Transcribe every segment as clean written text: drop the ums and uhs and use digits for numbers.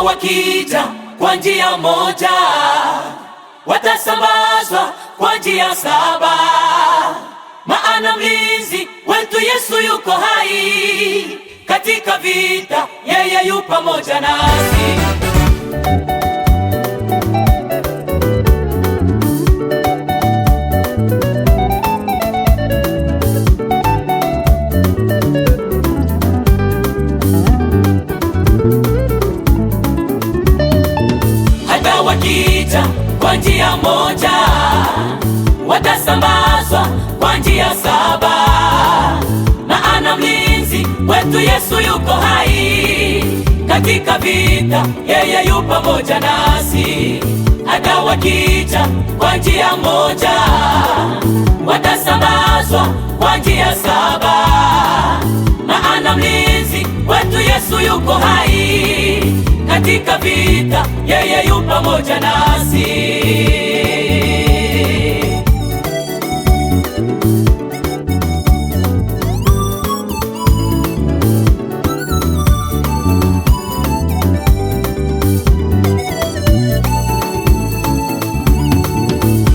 wakija kwa njia moja, watasambazwa kwa njia 7. Maana mlinzi wetu Yesu yuko hai, katika vita yeye yu pamoja nasi. Hata wakija kwa njia moja, watasambazwa kwa njia 7. Maana mlinzi wetu Yesu yuko hai, katika vita yeye yu pamoja nasi. Hata wakija kwa njia moja, watasambazwa kwa njia 7. Maana mlinzi wetu Yesu yuko hai, katika vita yeye yu pamoja nasi.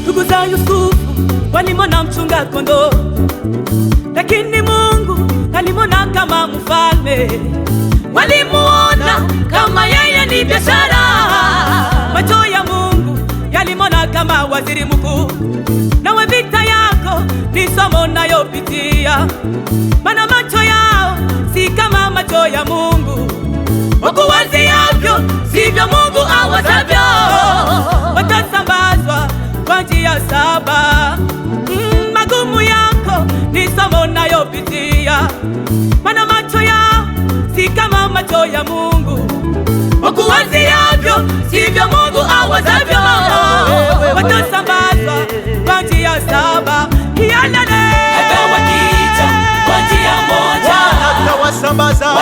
Ndugu za Yusufu walimwona mchunga kondoo, lakini Mungu alimwona kama mfalme. Walimuona kama yeye ni biashara, macho ya Mungu yalimwona kama waziri mkuu. Nawe vita yako ni somo nayopitia, maana macho yao si kama macho ya Mungu. Wakuwaziavyo sivyo Mungu awazavyo. Watasambazwa kwa njia 7. Magumu yako ni somo nayopitia, maana macho yao si kama macho ya Mungu. Wakuwaziavyo sivyo Mungu awazavyo. Watasambazwa kwa njia 7. Hata wakija kwa njia moja, watasambazwa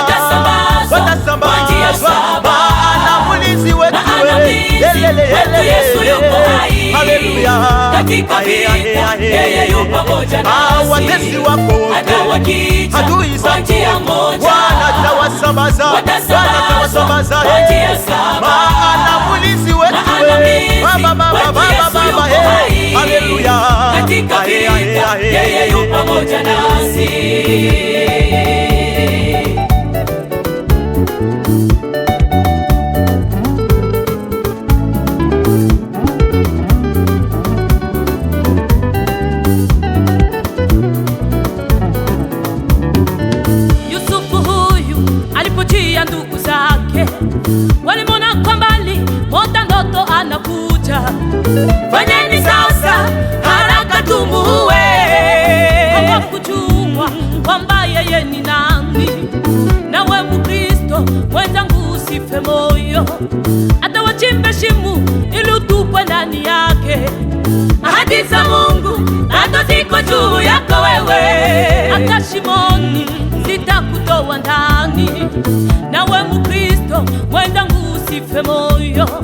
kwa njia 7. Maana mlinzi wetu Yesu yuko hai, katika vita yeye yu pamoja nasi. Hata wakija kwa njia moja, watasambazwa kwa njia 7. Maana mlinzi wetu Yesu yuko hai, katika vita yeye yu pamoja nasi. Yusufu huyu alipojia ndugu zake, walimwona kwa mbali mota ndoto anakuja. Fanyeni sasa haraka tumuue. Hawakujua kwamba yeye ni nani. Nawe Mkristo mwenzangu usife moyo, hata wachimbe shimo ili utupwe ndani yake. Ahadi za Mungu bado ziko juu yako wewe, hata shimoni sitakutoa ndani. Nawe Mkristo mwenzangu usife moyo,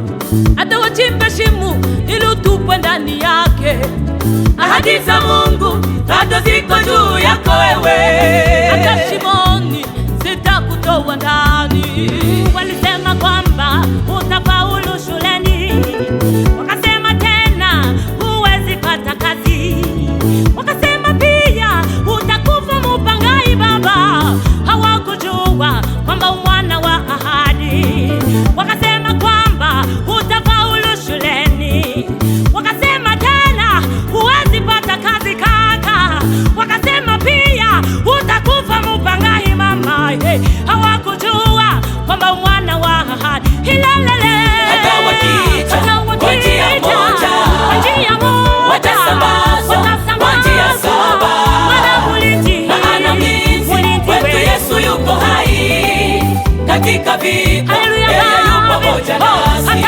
hata wachimbe shimo ili utupwe ndani yake. Ahadi za Mungu bado ziko juu yako wewe, hata shimoni sitakutoa ndani. Walisema kwamba utafaulu shuleni, wakasema tena huwezi pata kazi, wakasema pia utakufa mupangai baba. Hawakujua kwamba mwana wa ahadi. Wakasema kwamba utafaulu shuleni, wakasema tena huwezi pata kazi kaka, wakasema pia utakufa mupangai mama. Hawakujua kwamba mwana wa ahadi. Hata wakija kwa njia moja, watasambazwa kwa njia 7. Maana mlinzi wetu Yesu yuko hai, katika vita yeye yu pamoja nasi.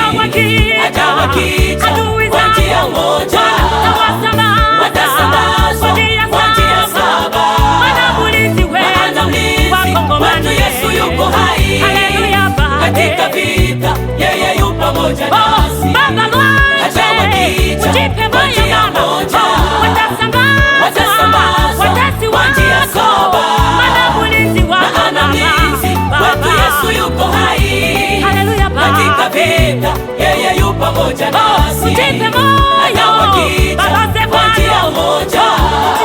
Hata wakija kwa njia moja, watasambazwa kwa njia 7. Maana mlinzi wetu Yesu yuko hai, katika vita yeye yu pamoja nasi. Hata wakija kwa njia moja, watasambazwa kwa njia 7. Maana mlinzi wetu Yesu yuko hai, katika vita, yeye yu pamoja nasi. Ujipe moyo, Baba sema kwa njia moja,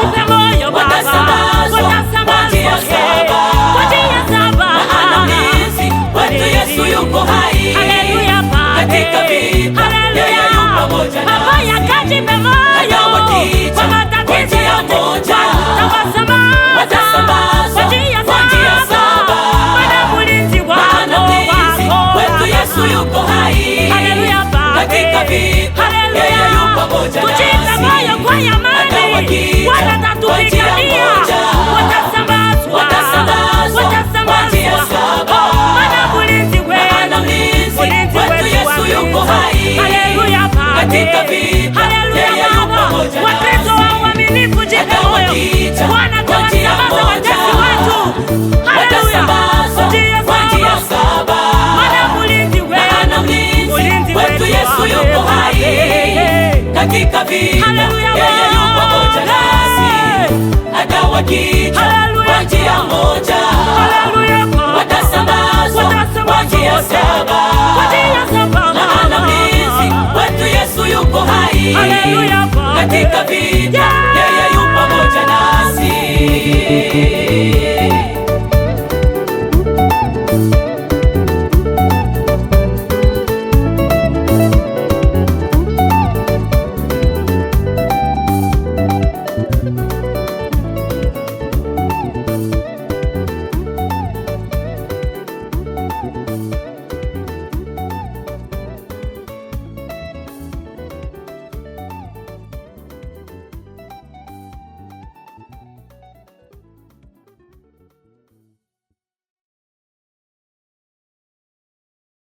ujipe moyo Baba, watasambazwa kwa njia saba, kwa njia saba. maana mlinzi wetu Yesu yuko hai. Haleluya Baba, katika vita, yeye yu pamoja nasi. Baba yakajipe moyo, kwa matatizo yote, watasambazwa kwa njia saba, maana mlinzi wetu Yesu yuko hai. Haleluya Baba, katika vita, yeye yu pamoja nasi. tujipe moyo kwa amani, watatupigania, watasambazwa kwa njia saba, maana mlinzi wetu Yesu yuko hai. Haleluya Baba, katika vita, yeye yu pamoja nasi. Wakristo wa uaminifu, jipe moyo, Bwana atawasambaza watesi wetu. Haleluya, kwa njia saba, maana mlinzi wetu Yesu yuko hai. katika vita, yeye yu pamoja nasi. Hata wakija kwa njia moja, watasambazwa kwa njia saba, maana mlinzi wetu Yesu yuko hai. Haleluya Baba, katika vita,